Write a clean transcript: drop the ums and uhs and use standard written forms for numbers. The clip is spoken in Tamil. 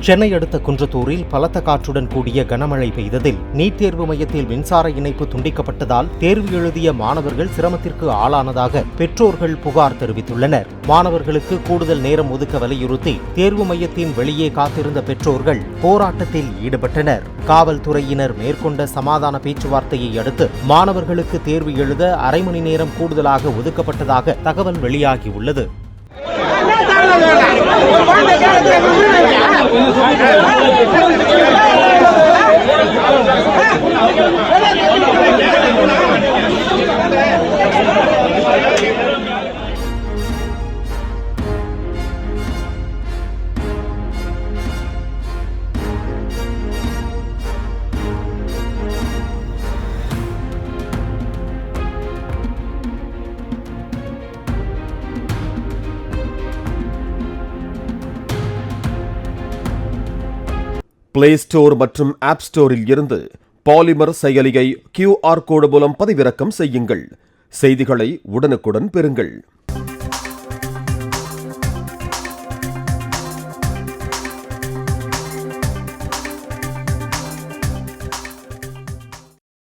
சென்னை அடுத்த குன்றத்தூரில் பலத்த காற்றுடன் கூடிய கனமழை பெய்ததில் நீட் தேர்வு மையத்தில் மின்சார இணைப்பு துண்டிக்கப்பட்டதால் தேர்வு எழுதிய மாணவர்கள் சிரமத்திற்கு ஆளானதாக பெற்றோர்கள் புகார் தெரிவித்துள்ளனர். மாணவர்களுக்கு கூடுதல் நேரம் ஒதுக்க வலியுறுத்தி தேர்வு மையத்தின் வெளியே காத்திருந்த பெற்றோர்கள் போராட்டத்தில் ஈடுபட்டனர். காவல்துறையினர் மேற்கொண்ட சமாதான பேச்சுவார்த்தையை அடுத்து மாணவர்களுக்கு தேர்வு எழுத அரை மணி நேரம் கூடுதலாக ஒதுக்கப்பட்டதாக தகவல் வெளியாகியுள்ளது. பிளே ஸ்டோர் மற்றும் ஆப் ஸ்டோரில் இருந்து பாலிமர் செயலியை QR கோடு மூலம் பதிவிறக்கம் செய்யுங்கள். செய்திகளை உடனுக்குடன் பெறுங்கள்.